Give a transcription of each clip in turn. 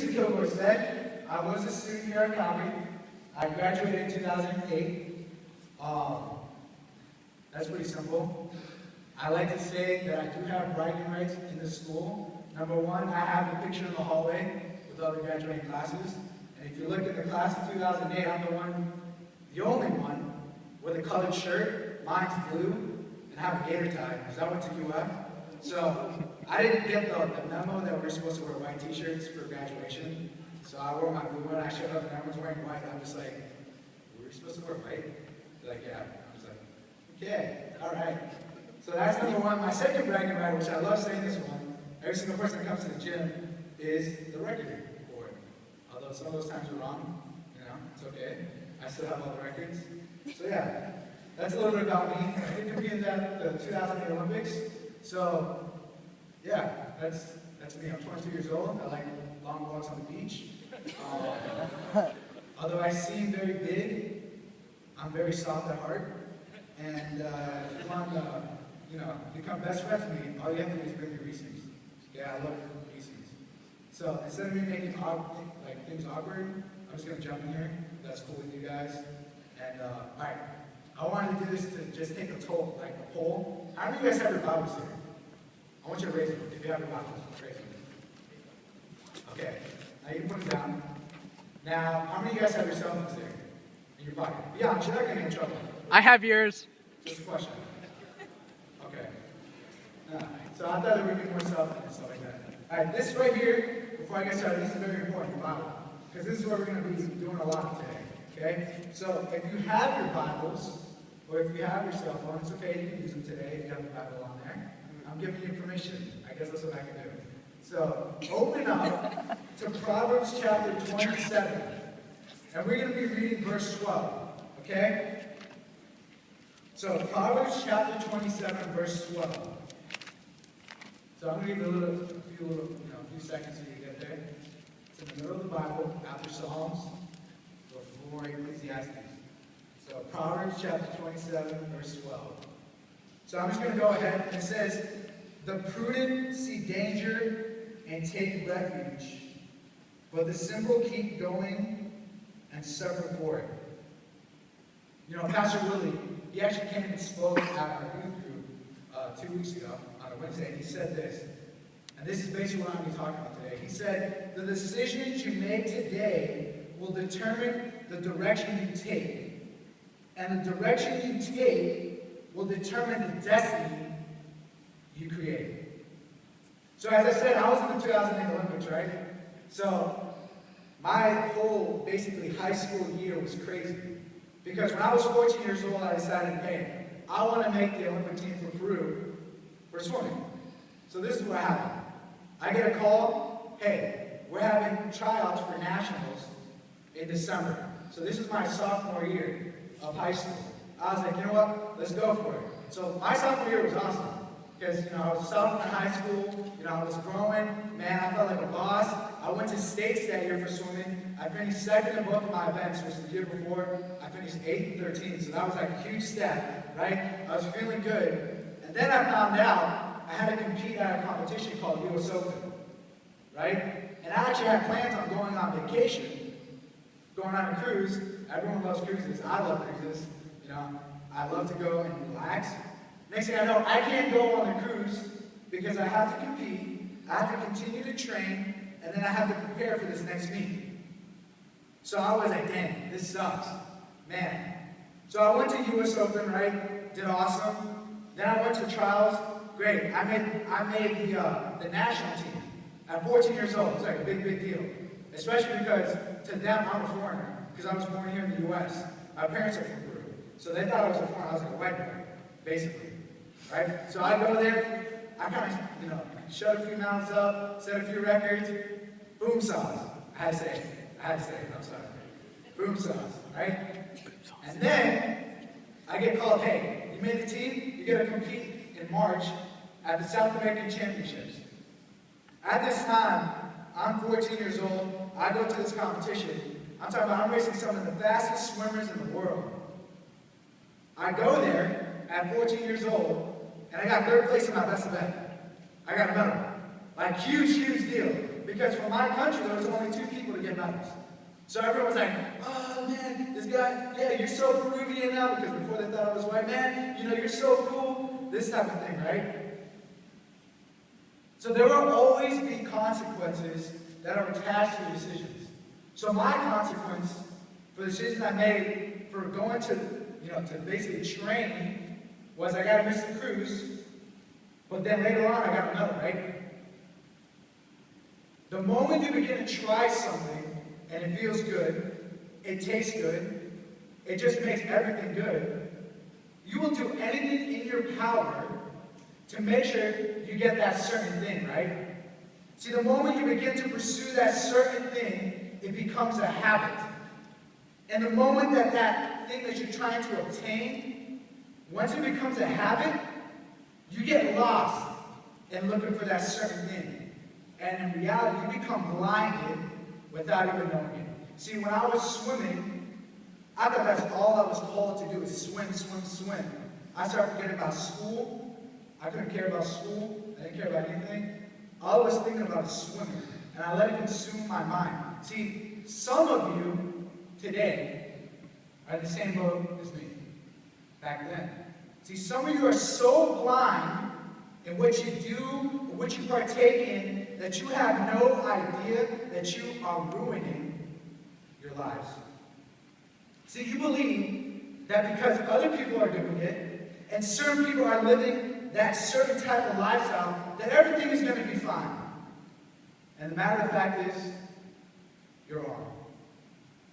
Mr. Clearwater said, I was a student here at Calvary. I graduated in 2008. That's pretty simple. I like to say that I do have bragging rights in the school. Number one, I have a picture in the hallway with all the graduating classes. And if you look at the class of 2008, I'm the only one with a colored shirt, mine's blue, and I have a gator tie, because I went to UF. So I didn't get the memo that we're supposed to wear white t-shirts for graduation. So I wore my blue one. I showed up and everyone's wearing white. I'm just like, were we supposed to wear white? They're like, yeah. I was like, okay, all right. So that's number one. My second bragging right, which I love saying this one, every single person that comes to the gym, is the record board. Although some of those times are wrong, it's okay. I still have all the records. So yeah, that's a little bit about me. I did compete in the 2008 Olympics. So yeah, that's me. I'm 22 years old. I like long walks on the beach. Although I seem very big, I'm very soft at heart. And if you want to, become best friends with me, all you have to do is bring me Reese's. Yeah, I love Reese's. So instead of me making things awkward, I'm just going to jump in here. That's cool with you guys. And all right, I wanted to do this to just take a poll. How many of you guys have your Bibles here? I want you to raise them. If you have your Bibles, raise them. Okay, now you can put them down. Now, how many of you guys have your cell phones there in your pocket? Be honest, you're not going to get in trouble. I have yours. Just a question. Okay. So I thought there would be more cell phones and stuff like that. All right, this right here, before I get started, this is very important, the Bible. Because this is what we're going to be doing a lot today. Okay? So if you have your Bibles, or if you have your cell phone, it's okay, you can use them today if you have the Bible on there. I'm giving you permission. I guess that's what I can do. So open up to Proverbs chapter 27. And we're going to be reading verse 12. Okay? So Proverbs chapter 27, verse 12. So I'm going to give you a few seconds so you get there. It's in the middle of the Bible, after Psalms, before Ecclesiastes. So Proverbs chapter 27, verse 12. So I'm just going to go ahead, and it says, the prudent see danger and take refuge, but the simple keep going and suffer for it. Pastor Willie, he actually came and spoke at our youth group 2 weeks ago on a Wednesday, and he said this. And this is basically what I'm going to be talking about today. He said, the decisions you make today will determine the direction you take. And the direction you take will determine the destiny you create. So as I said, I was in the 2008 Olympics, right? So my whole, basically, high school year was crazy. Because when I was 14 years old, I decided, hey, I want to make the Olympic team for Peru for swimming. So this is what happened. I get a call, hey, we're having tryouts for nationals in December. So this is my sophomore year of high school. I was like, you know what, let's go for it. So my sophomore year was awesome. Because, I was a sophomore in high school, I was growing, man, I felt like a boss. I went to states that year for swimming. I finished second in both of my events, which the year before, I finished 8th and 13th. So that was like a huge step, right? I was feeling good. And then I found out I had to compete at a competition called US Open, right? And I actually had plans on going on vacation, going on a cruise. Everyone loves cruises. I love cruises. I love to go and relax. Next thing I know, I can't go on the cruise because I have to compete, I have to continue to train, and then I have to prepare for this next meet. So I was like, dang, this sucks. Man. So I went to US Open, right? Did awesome. Then I went to trials. Great. I made the national team at 14 years old. It was like a big deal. Especially because to them, I'm a foreigner. Because I was born here in the US. My parents are from Peru. So they thought I was a foreigner. I was like a white boy, basically. Right? So I go there. I kind of, shut a few mouths up, set a few records. Boom sauce. I had to say it. I'm sorry. Boom sauce, right? And then I get called, hey, you made the team, you're going to compete in March at the South American Championships. At this time, I'm 14 years old, I go to this competition. I'm talking about I'm racing some of the fastest swimmers in the world. I go there at 14 years old, and I got third place in my best event. I got a medal. Like, huge deal. because for my country, there was only 2 people to get medals. So everyone was like, oh man, this guy, yeah, you're so Peruvian now, because before they thought I was white, man, you know, you're so cool, this type of thing, right? So there will always be consequences that are attached to your decisions. So my consequence for the decisions I made for going to, to basically train was I got to miss the cruise, but then later on I got a medal, right? The moment you begin to try something and it feels good, it tastes good, it just makes everything good, you will do anything in your power to make sure you get that certain thing, right? See, the moment you begin to pursue that certain thing, it becomes a habit. And the moment that that thing that you're trying to obtain, once it becomes a habit, you get lost in looking for that certain thing. And in reality, you become blinded without even knowing it. See, when I was swimming, I thought that's all I was called to do is swim, swim, swim. I started forgetting about school. I couldn't care about school. I didn't care about anything. All I was thinking about is swimming. And I let it consume my mind. See, some of you today are in the same boat as me back then. See, some of you are so blind in what you do, or what you partake in, that you have no idea that you are ruining your lives. See, you believe that because other people are doing it, and certain people are living that certain type of lifestyle, that everything is going to be fine. And the matter of fact is, you're wrong.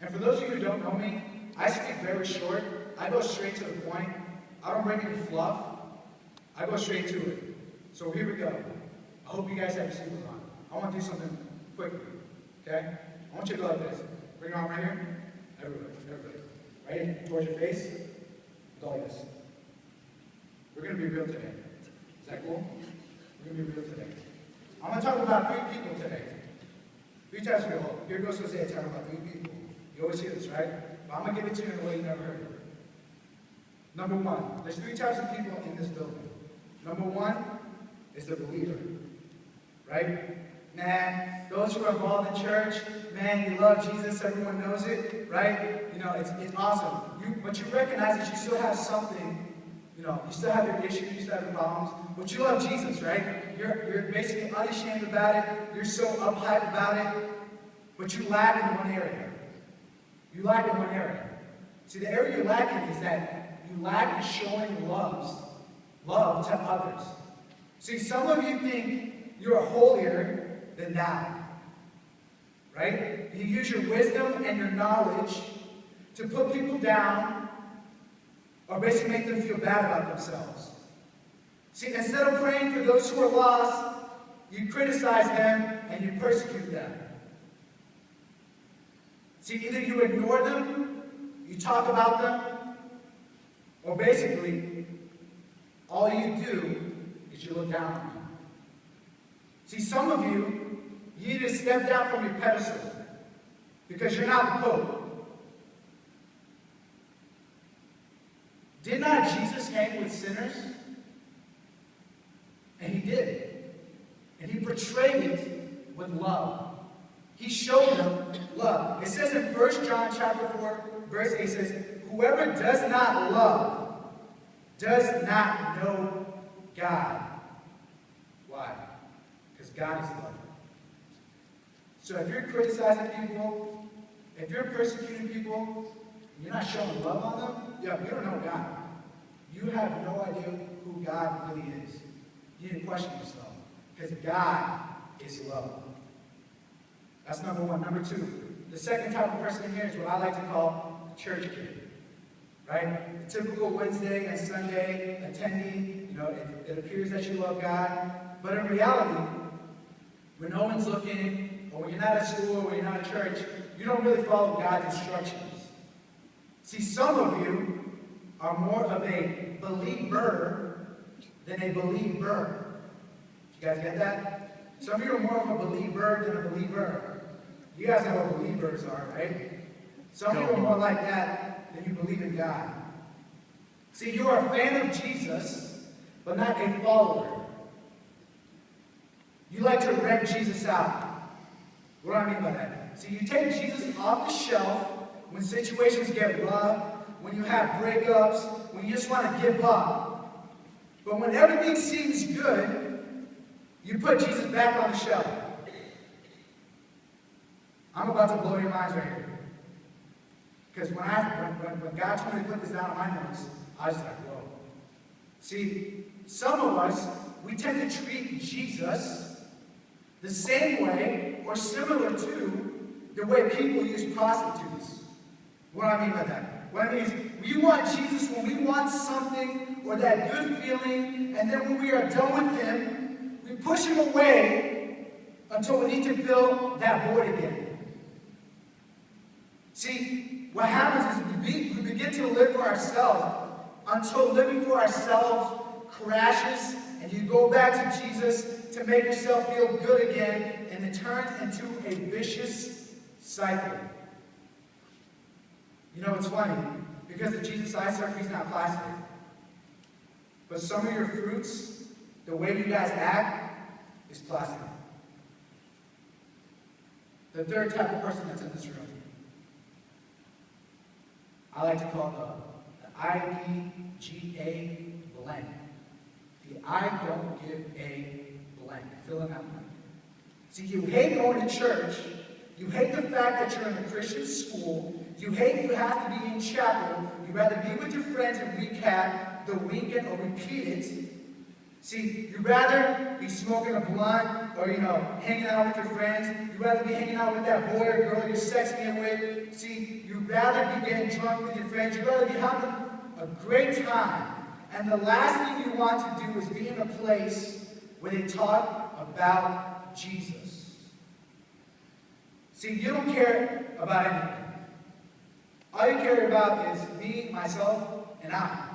And for those of you who don't know me, I speak very short. I go straight to the point. I don't bring any fluff. I go straight to it. So here we go. I hope you guys have your seatbelt on. I want to do something quickly. Okay? I want you to go like this. Bring your arm right here. Everybody. Right towards your face. Go like this. We're going to be real today. Is that cool? We're going to be real today. I'm going to talk about 3 people today. 3 types of people. Here goes Hosea talking about 3 people. You always hear this, right? But I'm going to give it to you in a way you never heard it. Number 1, there's 3 types of people in this building. Number 1 is the believer, right? Man, those who are involved in church, man, you love Jesus, everyone knows it, right? You know, it's awesome. But you recognize that you still have something, you still have your issues, you still have your problems, but you love Jesus, right? You're basically unashamed about it, you're so uptight about it, but you lack in one area. You lack in one area. See, the area you lack in is that you lack in showing love to others. See, some of you think you're holier than thou, right? You use your wisdom and your knowledge to put people down or basically make them feel bad about themselves. See, instead of praying for those who are lost, you criticize them and you persecute them. See, either you ignore them, you talk about them, or basically, all you do is you look down on them. See, some of you need to step down from your pedestal because you're not the Pope. Did not Jesus hang with sinners? And he did. And he portrayed it with love. He showed them love. It says in 1 John chapter 4, verse 8, it says, whoever does not love does not know God. Why? Because God is love. So if you're criticizing people, if you're persecuting people, and you're not showing love on them, you don't know God. You have no idea who God really is. You need to question yourself. Because God is love. That's number 1. Number 2, the second type of person in here is what I like to call a church kid. Right? The typical Wednesday and Sunday attendee, it appears that you love God. But in reality, when no one's looking, or when you're not at school, or when you're not at church, you don't really follow God's instructions. See, some of you are more of a believer than a believer. You guys get that? Some of you are more of a believer than a believer. You guys know what believers are, right? Some of you are more like that than you believe in God. See, you are a fan of Jesus, but not a follower. You like to rent Jesus out. What do I mean by that? See, you take Jesus off the shelf when situations get rough, when you have breakups, when you just want to give up. But when everything seems good, you put Jesus back on the shelf. I'm about to blow your minds right here. Because when God told me to put this down on my notes, I was like, whoa. See, some of us, we tend to treat Jesus the same way or similar to the way people use prostitutes. What do I mean by that? What I mean is, we want Jesus when we want something or that good feeling, and then when we are done with him, we push him away until we need to fill that void again. See, what happens is we begin to live for ourselves until living for ourselves crashes, and you go back to Jesus to make yourself feel good again, and it turns into a vicious cycle. You know, it's funny, because the Jesus I serve, he's not plastic. But some of your fruits, the way you guys act, is plastic. The third type of person that's in this room, I like to call the IDGA blank. The I don't give a blank. Fill in that blank. See, you hate going to church. You hate the fact that you're in a Christian school. You hate you have to be in chapel. You'd rather be with your friends and recap the weekend or repeat it. See, you'd rather be smoking a blunt or, hanging out with your friends. You'd rather be hanging out with that boy or girl you're sexting with. See, you'd rather be getting drunk with your friends. You'd rather be having a great time. And the last thing you want to do is be in a place where they talk about Jesus. See, you don't care about anything. All you care about is me, myself, and I.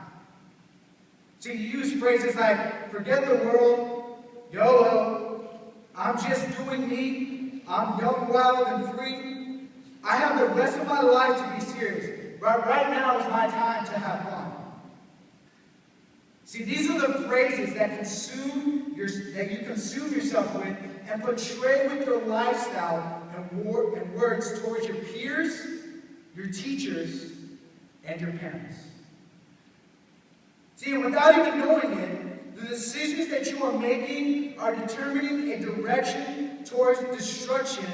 See, you use phrases like, forget the world, YOLO, I'm just doing me, I'm young, wild, and free. I have the rest of my life to be serious. Right now is my time to have fun. See, these are the phrases that you consume yourself with and portray with your lifestyle and words towards your peers, your teachers, and your parents. See, without even knowing it, the decisions that you are making are determining a direction towards destruction,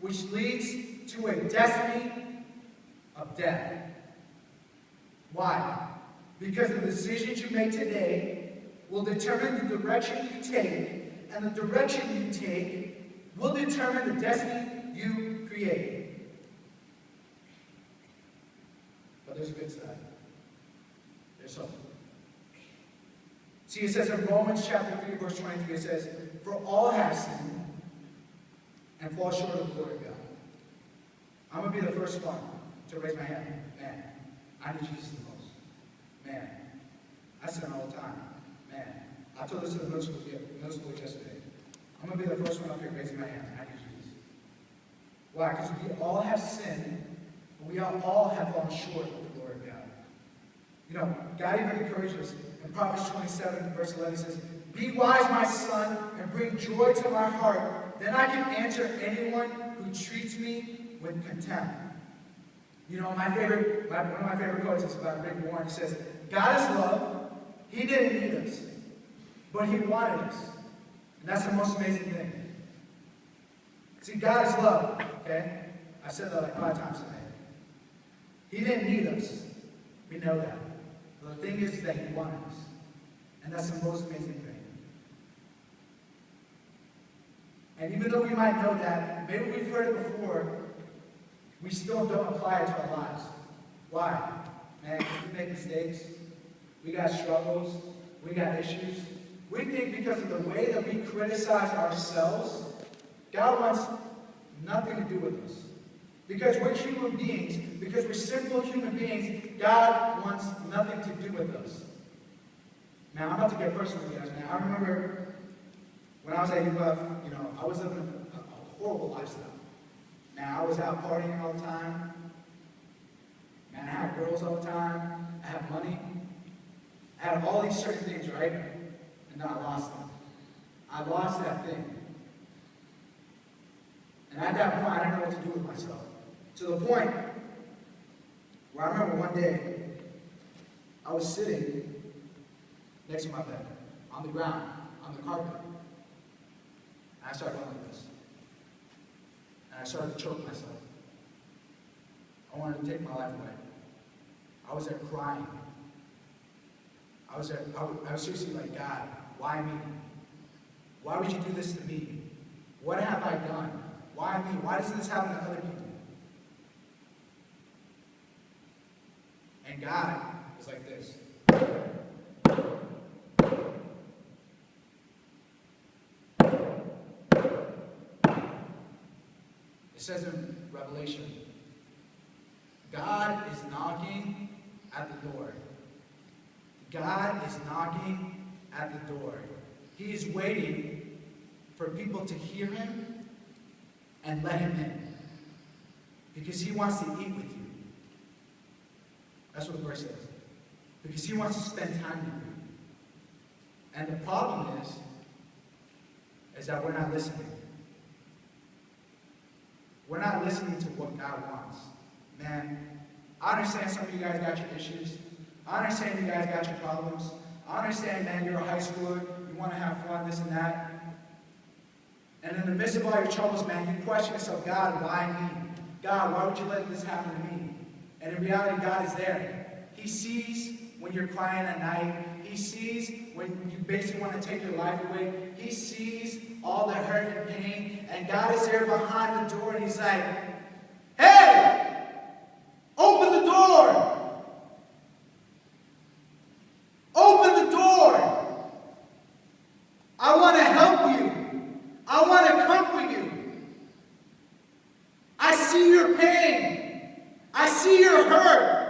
which leads to a destiny of death. Why? Because the decisions you make today will determine the direction you take, and the direction you take will determine the destiny you create. But there's a good side. There's hope. See, it says in Romans chapter 3, verse 23, it says, for all have sinned and fall short of the glory of God. I'm going to be the first one to raise my hand. Man, I need Jesus the most. Man, I sin all the time. Man, I told this to the middle school yesterday. I'm going to be the first one up here raising my hand. I need Jesus. Why? Because we all have sinned, and we all have fallen short of the glory of God. God even encourages us. In Proverbs 27, verse 11, it says, be wise, my son, and bring joy to my heart. Then I can answer anyone who treats me with contempt. One of my favorite quotes is about Rick Warren. He says, God is love. He didn't need us, but he wanted us. And that's the most amazing thing. See, God is love, okay? I said that like 5 times today. He didn't need us. We know that. But the thing is that he wanted us. And that's the most amazing thing. And even though we might know that, maybe we've heard it before, we still don't apply it to our lives. Why? Man, we make mistakes. We got struggles. We got issues. We think because of the way that we criticize ourselves, God wants nothing to do with us. Because we're human beings, because we're simple human beings, God wants nothing to do with us. Now, I'm about to get personal with you guys, man. I remember when I was at UF, I was living a horrible lifestyle. Now, I was out partying all the time. Man, I had girls all the time. I had money. I had all these certain things, right? And then I lost them. I lost that thing. And at that point, I didn't know what to do with myself. To the point where I remember one day, I was sitting next to my bed, on the ground, on the carpet. And I started feeling like this. And I started to choke myself. I wanted to take my life away. I was there crying. I was seriously like, God, why me? Why would you do this to me? What have I done? Why me? Why doesn't this happen to other people? And God was like this. It says in Revelation, God is knocking at the door. God is knocking at the door. He is waiting for people to hear him and let him in. Because he wants to eat with you. That's what the verse says. Because he wants to spend time with you. And the problem is that we're not listening. We're not listening to what God wants. Man, I understand some of you guys got your issues. I understand you guys got your problems. I understand, man, you're a high schooler. You want to have fun, this and that. And in the midst of all your troubles, man, you question yourself, God, why me? God, why would you let this happen to me? And in reality, God is there. He sees when you're crying at night. He sees when you basically want to take your life away. He sees all the hurt and pain. And God is there behind the door, and he's like, hey, open the door. Open the door. I want to help you. I want to comfort you. I see your pain. I see your hurt.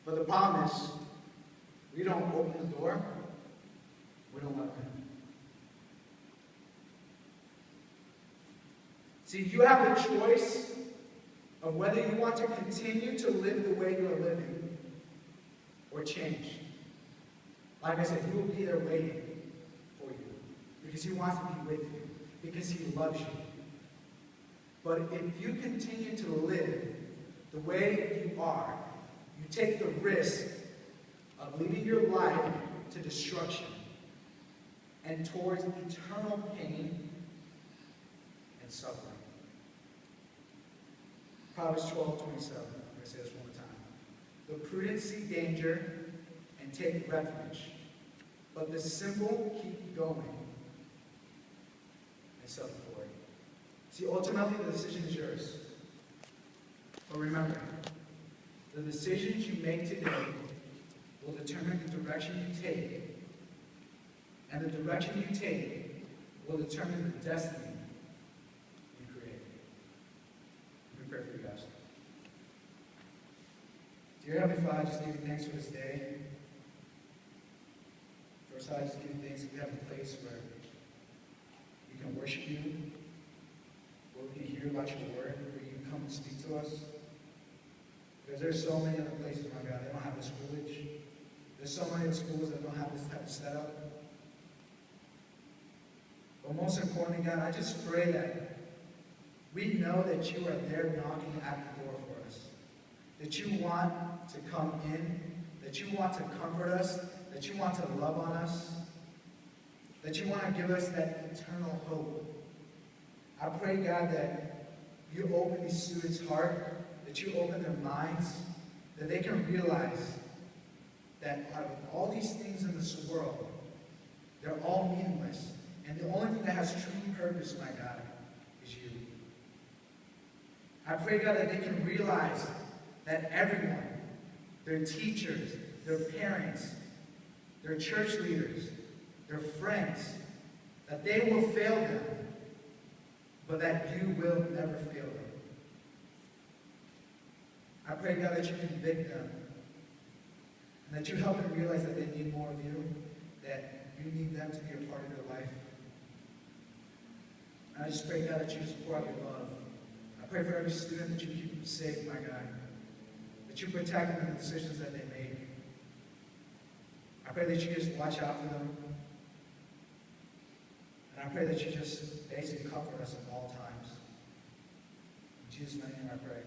But the problem is, we don't open the door. We don't let him in. See, you have the choice of whether you want to continue to live the way you are living or change. Like I said, he will be there waiting for you because he wants to be with you, because he loves you. But if you continue to live the way you are, you take the risk of leading your life to destruction and towards eternal pain and suffering. Proverbs 12:27. I'm going to say this one more time. The prudent see danger and take refuge, but the simple keep going and suffer for it. See, ultimately, the decision is yours. But remember, the decisions you make today will determine the direction you take. And the direction you take will determine the destiny you create. Let me pray for you guys. Dear Heavenly Father, I just give you thanks for this day. First, I just give you thanks that we have a place where we can worship you, where we can hear about your word, where you can come and speak to us. Because there's so many other places, my God, they don't have this privilege. There's so many other schools that don't have this type of setup. But most importantly, God, I just pray that we know that you are there knocking at the door for us. That you want to come in, that you want to comfort us, that you want to love on us, that you want to give us that eternal hope. I pray, God, that you open these students' heart, that you open their minds, that they can realize that out of all these things in this world, they're all meaningless. And the only thing that has true purpose, my God, is you. I pray, God, that they can realize that everyone, their teachers, their parents, their church leaders, their friends, that they will fail them, but that you will never fail them. I pray, God, that you convict them, and that you help them realize that they need more of you, that you need them to be a part of their life. And I just pray, God, that you just pour out your love. I pray for every student that you keep them safe, my God, that you protect them in the decisions that they make. I pray that you just watch out for them. And And I pray that you just basically comfort us at all times. In Jesus' name I pray.